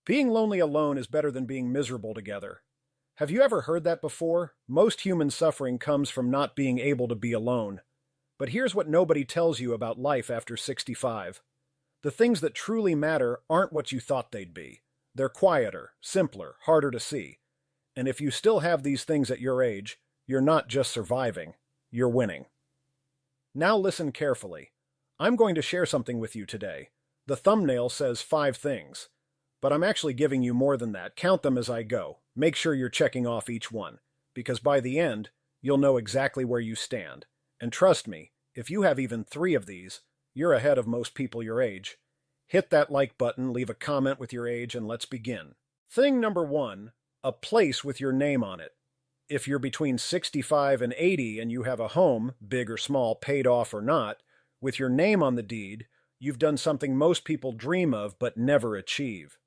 Being lonely alone is better than being miserable together. Have you ever heard that before? Most human suffering comes from not being able to be alone. But here's what nobody tells you about life after 65. The things that truly matter aren't what you thought they'd be. They're quieter, simpler, harder to see. And if you still have these things at your age, you're not just surviving, you're winning. Now listen carefully. I'm going to share something with you today. The thumbnail says 5 things. But I'm actually giving you more than that. Count them as I go. Make sure you're checking off each one, because by the end, you'll know exactly where you stand. And trust me, if you have even 3 of these, you're ahead of most people your age. Hit that like button, leave a comment with your age, and let's begin. Thing number 1, a place with your name on it. If you're between 65 and 80 and you have a home, big or small, paid off or not, with your name on the deed, you've done something most people dream of but never achieve.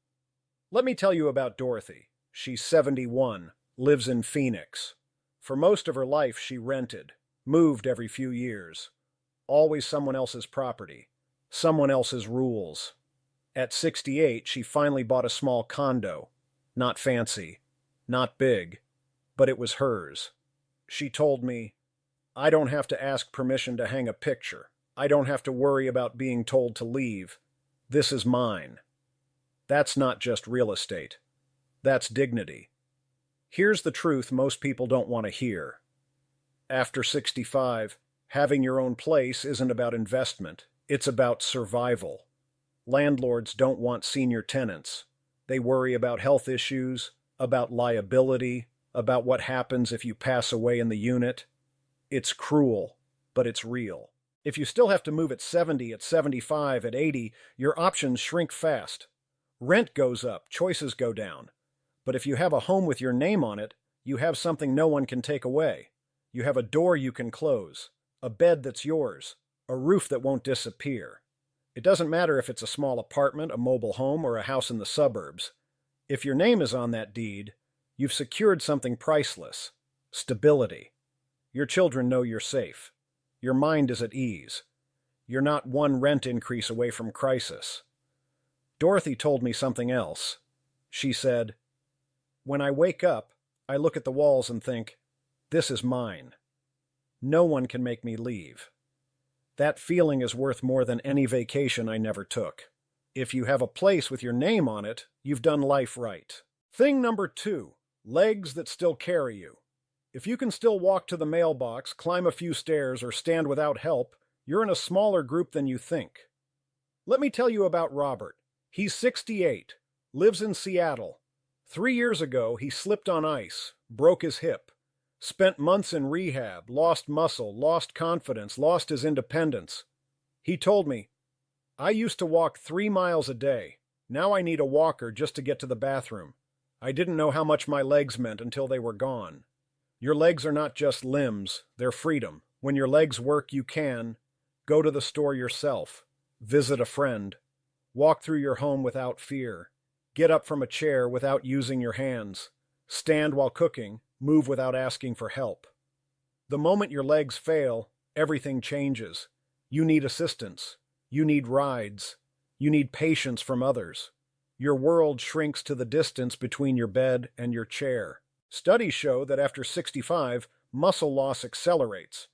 Let me tell you about Dorothy. She's 71, lives in Phoenix. For most of her life, she rented, moved every few years. Always someone else's property, someone else's rules. At 68, she finally bought a small condo. Not fancy, not big, but it was hers. She told me, "I don't have to ask permission to hang a picture. I don't have to worry about being told to leave. This is mine." That's not just real estate. That's dignity. Here's the truth most people don't want to hear. After 65, having your own place isn't about investment. It's about survival. Landlords don't want senior tenants. They worry about health issues, about liability, about what happens if you pass away in the unit. It's cruel, but it's real. If you still have to move at 70, at 75, at 80, your options shrink fast. Rent goes up, choices go down. But if you have a home with your name on it, you have something no one can take away. You have a door you can close, a bed that's yours, a roof that won't disappear. It doesn't matter if it's a small apartment, a mobile home, or a house in the suburbs. If your name is on that deed, you've secured something priceless: stability. Your children know you're safe. Your mind is at ease. You're not one rent increase away from crisis. Dorothy told me something else. She said, "When I wake up, I look at the walls and think, this is mine. No one can make me leave." That feeling is worth more than any vacation I never took. If you have a place with your name on it, you've done life right. Thing number 2, legs that still carry you. If you can still walk to the mailbox, climb a few stairs, or stand without help, you're in a smaller group than you think. Let me tell you about Robert. He's 68, lives in Seattle. 3 years ago, he slipped on ice, broke his hip, spent months in rehab, lost muscle, lost confidence, lost his independence. He told me, "I used to walk 3 miles a day. Now I need a walker just to get to the bathroom. I didn't know how much my legs meant until they were gone." Your legs are not just limbs, they're freedom. When your legs work, you can go to the store yourself, visit a friend, walk through your home without fear, get up from a chair without using your hands, stand while cooking, move without asking for help. The moment your legs fail, everything changes. You need assistance. You need rides. You need patience from others. Your world shrinks to the distance between your bed and your chair. Studies show that after 65, muscle loss accelerates.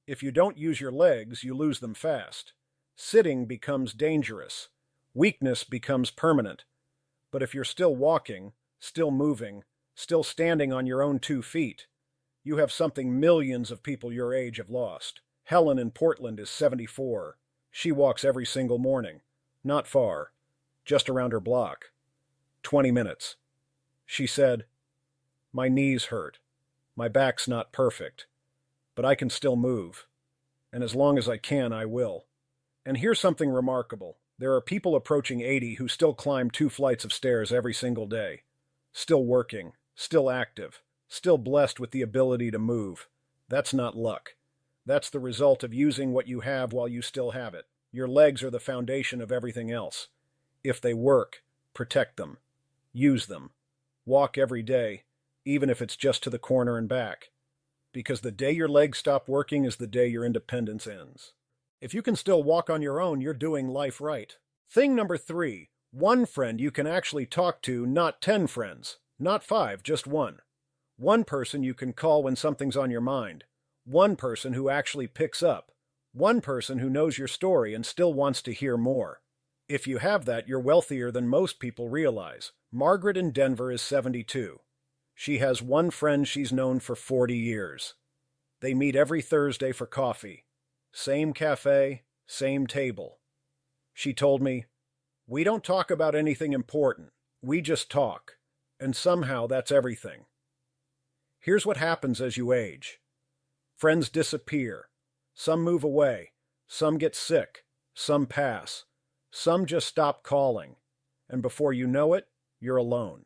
If you don't use your legs, you lose them fast. Sitting becomes dangerous. Weakness becomes permanent. But if you're still walking, still moving, still standing on your own 2 feet, you have something millions of people your age have lost. Helen in Portland is 74. She walks every single morning. Not far. Just around her block. 20 minutes. She said, "My knees hurt. My back's not perfect. But I can still move. And as long as I can, I will." And here's something remarkable. There are people approaching 80 who still climb 2 flights of stairs every single day. Still working, still active, still blessed with the ability to move. That's not luck. That's the result of using what you have while you still have it. Your legs are the foundation of everything else. If they work, protect them. Use them. Walk every day, even if it's just to the corner and back. Because the day your legs stop working is the day your independence ends. If you can still walk on your own, you're doing life right. Thing number 3, One friend you can actually talk to, not 10 friends, not 5, just one. One person you can call when something's on your mind. One person who actually picks up. One person who knows your story and still wants to hear more. If you have that, you're wealthier than most people realize. Margaret in Denver is 72. She has one friend she's known for 40 years. They meet every Thursday for coffee. Same cafe, same table. She told me, "We don't talk about anything important. We just talk. And somehow that's everything." Here's what happens as you age. Friends disappear. Some move away. Some get sick. Some pass. Some just stop calling. And before you know it, you're alone.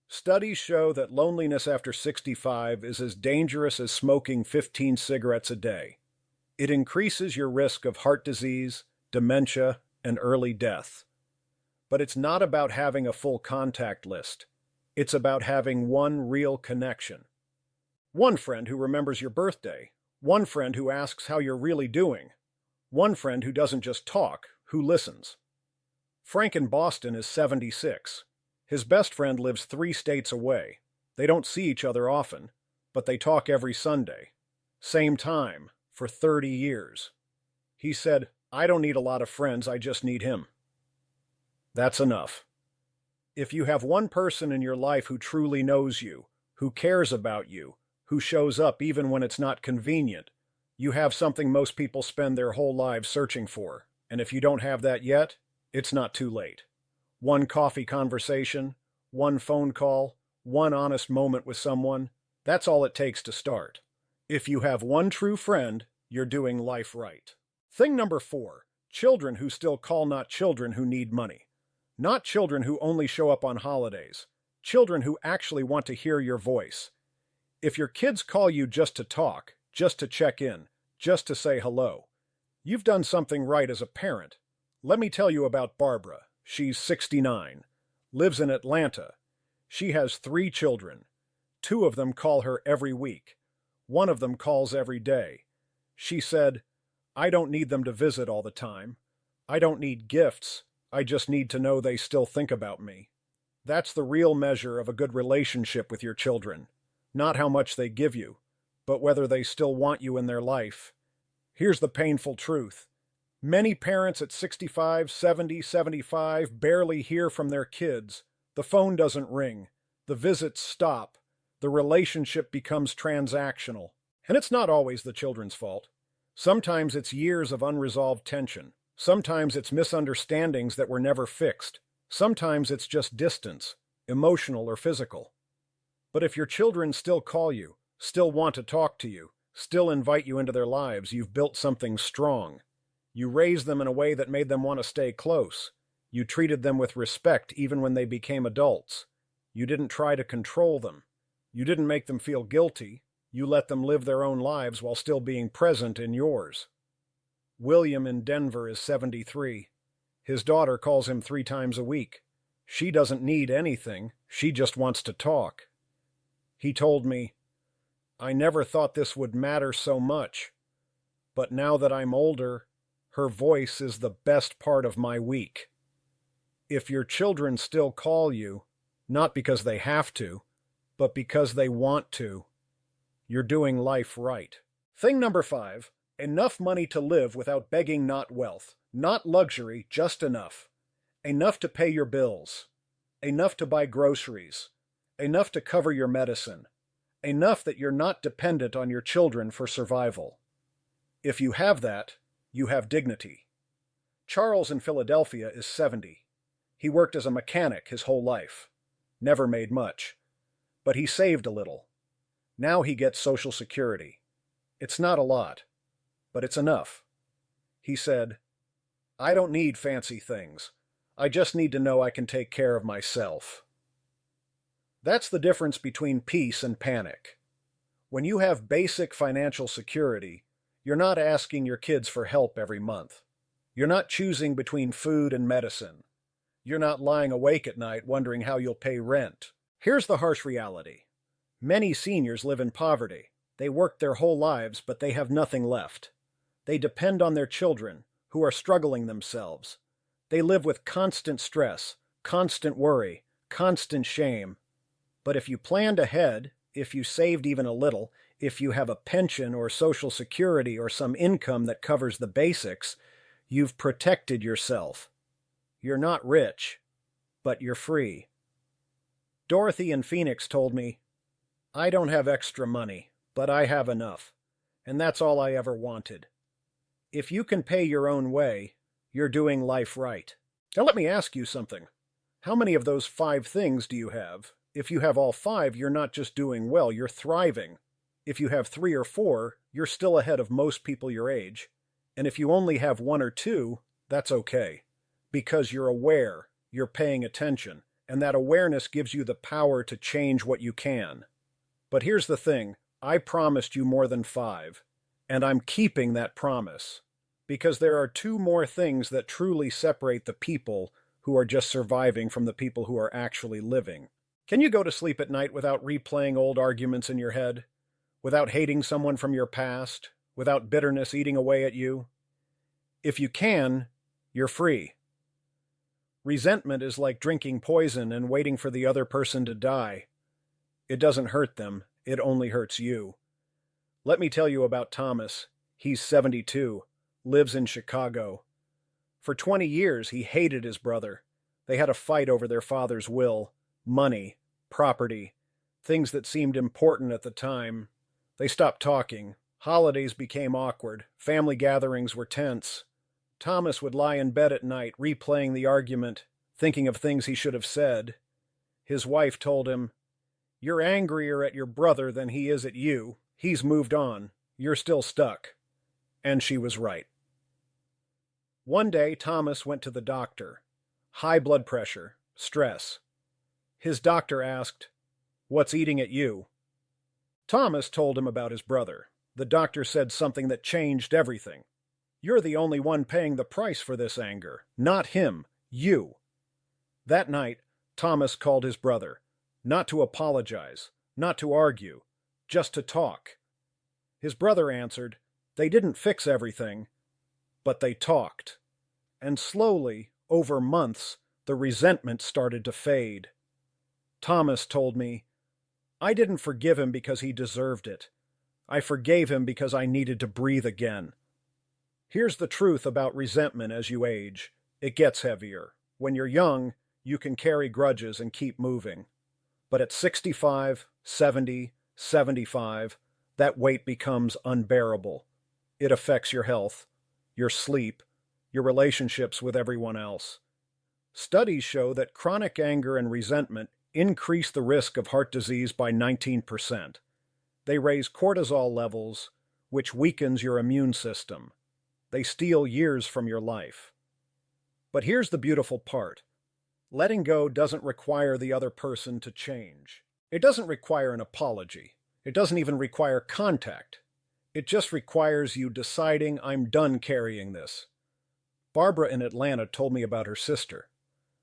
Studies show that loneliness after 65 is as dangerous as smoking 15 cigarettes a day. It increases your risk of heart disease, dementia, and early death. But it's not about having a full contact list. It's about having one real connection. One friend who remembers your birthday. One friend who asks how you're really doing. One friend who doesn't just talk, who listens. Frank in Boston is 76. His best friend lives 3 states away. They don't see each other often, but they talk every Sunday. Same time, for 30 years. He said, "I don't need a lot of friends, I just need him." That's enough. If you have one person in your life who truly knows you, who cares about you, who shows up even when it's not convenient, you have something most people spend their whole lives searching for. And if you don't have that yet, it's not too late. One coffee conversation, one phone call, one honest moment with someone, that's all it takes to start. If you have one true friend, you're doing life right. Thing number 4, children who still call, not children who need money. Not children who only show up on holidays. Children who actually want to hear your voice. If your kids call you just to talk, just to check in, just to say hello, you've done something right as a parent. Let me tell you about Barbara. She's 69, lives in Atlanta. She has 3 children. 2 of them call her every week. One of them calls every day. She said, "I don't need them to visit all the time. I don't need gifts. I just need to know they still think about me." That's the real measure of a good relationship with your children. Not how much they give you, but whether they still want you in their life. Here's the painful truth. Many parents at 65, 70, 75 barely hear from their kids. The phone doesn't ring. The visits stop. The relationship becomes transactional. And it's not always the children's fault. Sometimes it's years of unresolved tension. Sometimes it's misunderstandings that were never fixed. Sometimes it's just distance, emotional or physical. But if your children still call you, still want to talk to you, still invite you into their lives, you've built something strong. You raised them in a way that made them want to stay close. You treated them with respect even when they became adults. You didn't try to control them. You didn't make them feel guilty. You let them live their own lives while still being present in yours. William in Denver is 73. His daughter calls him 3 times a week. She doesn't need anything. She just wants to talk. He told me, "I never thought this would matter so much. But now that I'm older, her voice is the best part of my week." If your children still call you, not because they have to, but because they want to, you're doing life right. Thing number 5, enough money to live without begging, not wealth. Not luxury, just enough. Enough to pay your bills. Enough to buy groceries. Enough to cover your medicine. Enough that you're not dependent on your children for survival. If you have that, you have dignity. Charles in Philadelphia is 70. He worked as a mechanic his whole life. Never made much. But he saved a little. Now he gets Social Security. It's not a lot, but it's enough. He said, "I don't need fancy things. I just need to know I can take care of myself." That's the difference between peace and panic. When you have basic financial security, you're not asking your kids for help every month. You're not choosing between food and medicine. You're not lying awake at night wondering how you'll pay rent. Here's the harsh reality. Many seniors live in poverty. They worked their whole lives, but they have nothing left. They depend on their children, who are struggling themselves. They live with constant stress, constant worry, constant shame. But if you planned ahead, if you saved even a little, if you have a pension or social security or some income that covers the basics, you've protected yourself. You're not rich, but you're free. Dorothy in Phoenix told me, "I don't have extra money, but I have enough, and that's all I ever wanted." If you can pay your own way, you're doing life right. Now let me ask you something. How many of those 5 things do you have? If you have all 5, you're not just doing well, you're thriving. If you have 3 or 4, you're still ahead of most people your age. And if you only have 1 or 2, that's okay. Because you're aware, you're paying attention, and that awareness gives you the power to change what you can. But here's the thing, I promised you more than 5, and I'm keeping that promise. Because there are 2 more things that truly separate the people who are just surviving from the people who are actually living. Can you go to sleep at night without replaying old arguments in your head? Without hating someone from your past? Without bitterness eating away at you? If you can, you're free. Resentment is like drinking poison and waiting for the other person to die. It doesn't hurt them, it only hurts you. Let me tell you about Thomas. He's 72, lives in Chicago. For 20 years, he hated his brother. They had a fight over their father's will, money, property, things that seemed important at the time. They stopped talking. Holidays became awkward. Family gatherings were tense. Thomas would lie in bed at night, replaying the argument, thinking of things he should have said. His wife told him, "You're angrier at your brother than he is at you. He's moved on. You're still stuck." And she was right. One day, Thomas went to the doctor. High blood pressure, stress. His doctor asked, "What's eating at you?" Thomas told him about his brother. The doctor said something that changed everything. "You're the only one paying the price for this anger. Not him, you." That night, Thomas called his brother, not to apologize, not to argue, just to talk. His brother answered, "They didn't fix everything, but they talked." And slowly, over months, the resentment started to fade. Thomas told me, "I didn't forgive him because he deserved it. I forgave him because I needed to breathe again." Here's the truth about resentment as you age. It gets heavier. When you're young, you can carry grudges and keep moving. But at 65, 70, 75, that weight becomes unbearable. It affects your health, your sleep, your relationships with everyone else. Studies show that chronic anger and resentment increase the risk of heart disease by 19%. They raise cortisol levels, which weakens your immune system. They steal years from your life. But here's the beautiful part. Letting go doesn't require the other person to change. It doesn't require an apology. It doesn't even require contact. It just requires you deciding, "I'm done carrying this." Barbara in Atlanta told me about her sister.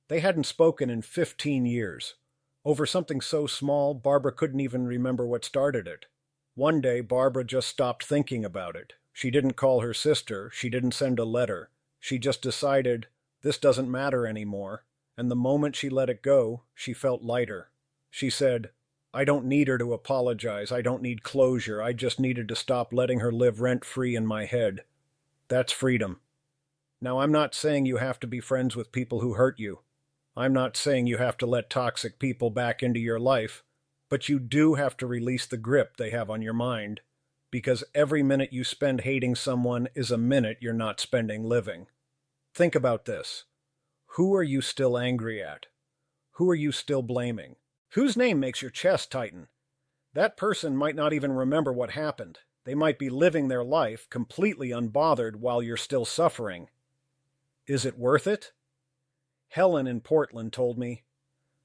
They hadn't spoken in 15 years. Over something so small, Barbara couldn't even remember what started it. One day, Barbara just stopped thinking about it. She didn't call her sister. She didn't send a letter. She just decided, this doesn't matter anymore. And the moment she let it go, she felt lighter. She said, "I don't need her to apologize. I don't need closure. I just needed to stop letting her live rent-free in my head." That's freedom. Now, I'm not saying you have to be friends with people who hurt you. I'm not saying you have to let toxic people back into your life, but you do have to release the grip they have on your mind, because every minute you spend hating someone is a minute you're not spending living. Think about this. Who are you still angry at? Who are you still blaming? Whose name makes your chest tighten? That person might not even remember what happened. They might be living their life completely unbothered while you're still suffering. Is it worth it? Helen in Portland told me,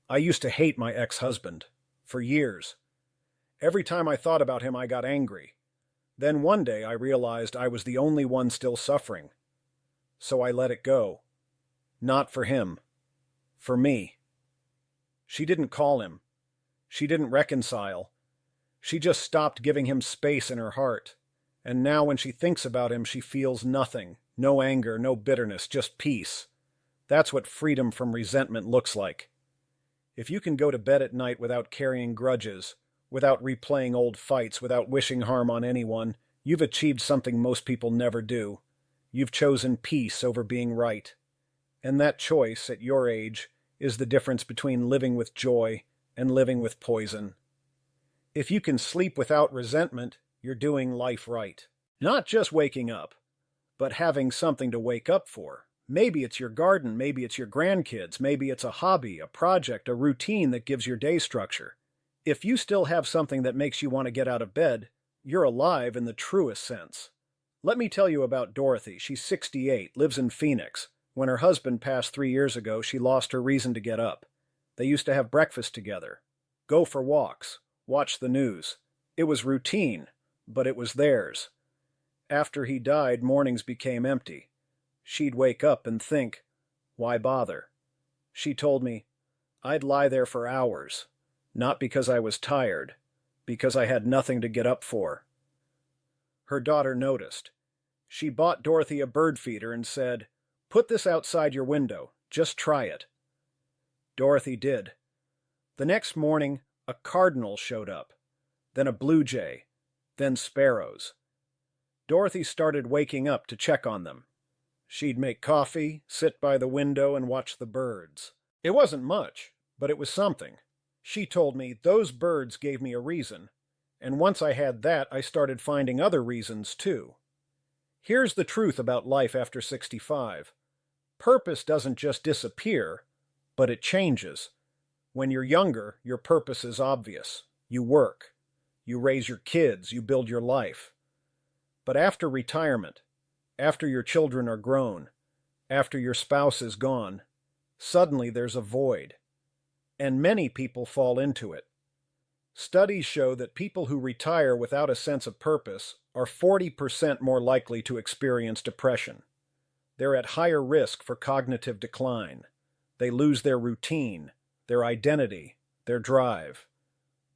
"I used to hate my ex-husband for years. Every time I thought about him, I got angry. Then one day I realized I was the only one still suffering. So I let it go. Not for him. For me." She didn't call him. She didn't reconcile. She just stopped giving him space in her heart. And now when she thinks about him, she feels nothing. No anger, no bitterness, just peace. That's what freedom from resentment looks like. If you can go to bed at night without carrying grudges, without replaying old fights, without wishing harm on anyone, you've achieved something most people never do. You've chosen peace over being right. And that choice, at your age, is the difference between living with joy and living with poison. If you can sleep without resentment, you're doing life right. Not just waking up, but having something to wake up for. Maybe it's your garden, maybe it's your grandkids, maybe it's a hobby, a project, a routine that gives your day structure. If you still have something that makes you want to get out of bed, you're alive in the truest sense. Let me tell you about Dorothy. She's 68, lives in Phoenix. When her husband passed 3 years ago, she lost her reason to get up. They used to have breakfast together, go for walks, watch the news. It was routine, but it was theirs. After he died, mornings became empty. She'd wake up and think, why bother? She told me, I'd lie there for hours, not because I was tired, because I had nothing to get up for. Her daughter noticed. She bought Dorothy a bird feeder and said, put this outside your window, just try it. Dorothy did. The next morning, a cardinal showed up, then a blue jay, then sparrows. Dorothy started waking up to check on them. She'd make coffee, sit by the window, and watch the birds. It wasn't much, but it was something. She told me those birds gave me a reason, and once I had that, I started finding other reasons too. Here's the truth about life after 65. Purpose doesn't just disappear, but it changes. When you're younger, your purpose is obvious. You work. You raise your kids. You build your life. But after retirement, after your children are grown, after your spouse is gone, suddenly there's a void. And many people fall into it. Studies show that people who retire without a sense of purpose are 40% more likely to experience depression. They're at higher risk for cognitive decline. They lose their routine, their identity, their drive.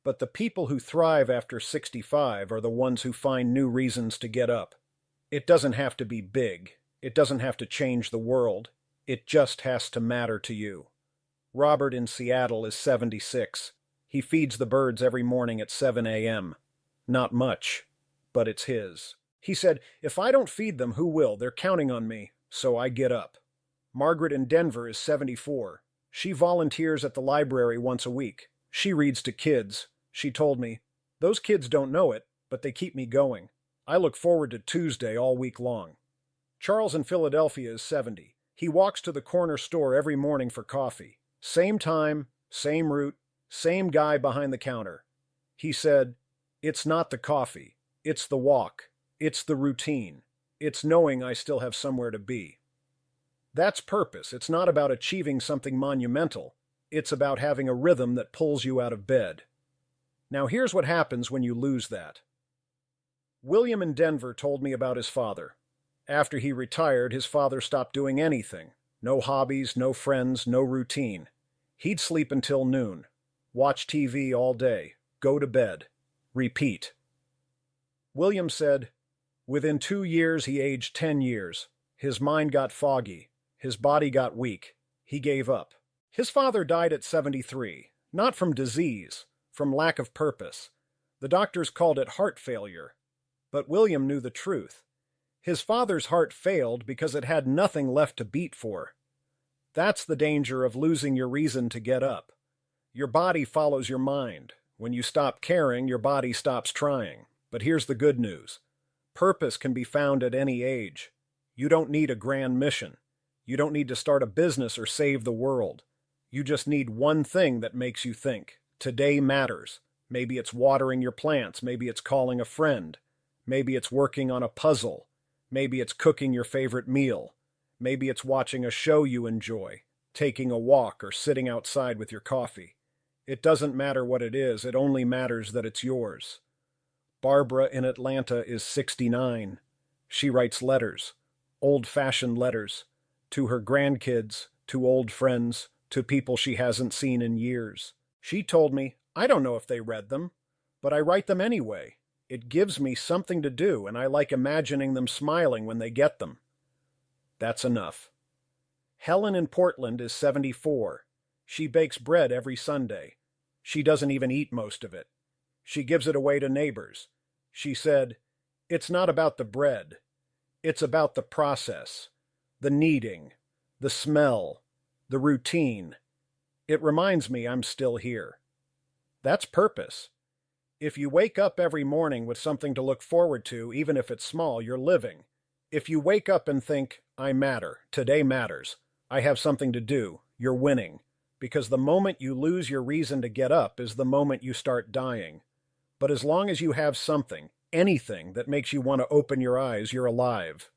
But the people who thrive after 65 are the ones who find new reasons to get up. It doesn't have to be big. It doesn't have to change the world. It just has to matter to you. Robert in Seattle is 76. He feeds the birds every morning at 7 a.m. Not much, but it's his. He said, if I don't feed them, who will? They're counting on me, so I get up. Margaret in Denver is 74. She volunteers at the library once a week. She reads to kids. She told me, those kids don't know it, but they keep me going. I look forward to Tuesday all week long. Charles in Philadelphia is 70. He walks to the corner store every morning for coffee. Same time, same route, same guy behind the counter. He said, it's not the coffee, it's the walk, it's the routine, it's knowing I still have somewhere to be. That's purpose. It's not about achieving something monumental. It's about having a rhythm that pulls you out of bed. Now here's what happens when you lose that. William in Denver told me about his father. After he retired, his father stopped doing anything. No hobbies, no friends, no routine. He'd sleep until noon, watch TV all day, go to bed, repeat. William said, within 2 years he aged 10 years. His mind got foggy. His body got weak. He gave up. His father died at 73, not from disease, from lack of purpose. The doctors called it heart failure. But William knew the truth. His father's heart failed because it had nothing left to beat for. That's the danger of losing your reason to get up. Your body follows your mind. When you stop caring, your body stops trying. But here's the good news. Purpose can be found at any age. You don't need a grand mission. You don't need to start a business or save the world. You just need one thing that makes you think. Today matters. Maybe it's watering your plants. Maybe it's calling a friend. Maybe it's working on a puzzle. Maybe it's cooking your favorite meal. Maybe it's watching a show you enjoy, taking a walk, or sitting outside with your coffee. It doesn't matter what it is, it only matters that it's yours. Barbara in Atlanta is 69. She writes letters, old-fashioned letters, to her grandkids, to old friends, to people she hasn't seen in years. She told me, I don't know if they read them, but I write them anyway. It gives me something to do, and I like imagining them smiling when they get them. That's enough. Helen in Portland is 74. She bakes bread every Sunday. She doesn't even eat most of it. She gives it away to neighbors. She said, "It's not about the bread. It's about the process, the kneading, the smell, the routine. It reminds me I'm still here." That's purpose. If you wake up every morning with something to look forward to, even if it's small, you're living. If you wake up and think, "I matter, today matters, I have something to do," you're winning. Because the moment you lose your reason to get up is the moment you start dying. But as long as you have something, anything that makes you want to open your eyes, you're alive.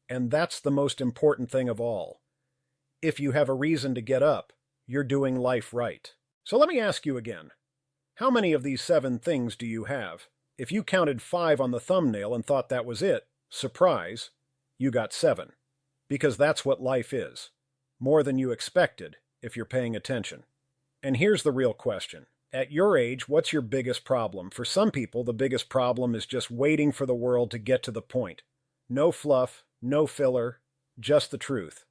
And that's the most important thing of all. If you have a reason to get up, you're doing life right. So let me ask you again. How many of these 7 things do you have? If you counted 5 on the thumbnail and thought that was it, surprise, you got 7. Because that's what life is. More than you expected, if you're paying attention. And here's the real question. At your age, what's your biggest problem? For some people, the biggest problem is just waiting for the world to get to the point. No fluff, no filler, just the truth.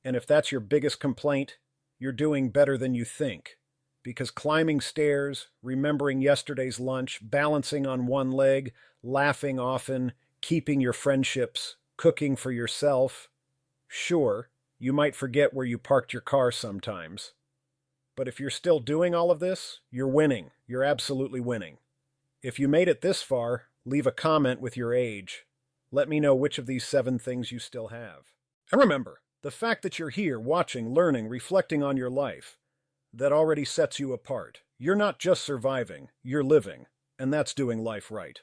And if that's your biggest complaint, you're doing better than you think. Because climbing stairs, remembering yesterday's lunch, balancing on one leg, laughing often, keeping your friendships, cooking for yourself. Sure, you might forget where you parked your car sometimes. But if you're still doing all of this, you're winning. You're absolutely winning. If you made it this far, leave a comment with your age. Let me know which of these 7 things you still have. And remember, the fact that you're here watching, learning, reflecting on your life, that already sets you apart. You're not just surviving, you're living, and that's doing life right.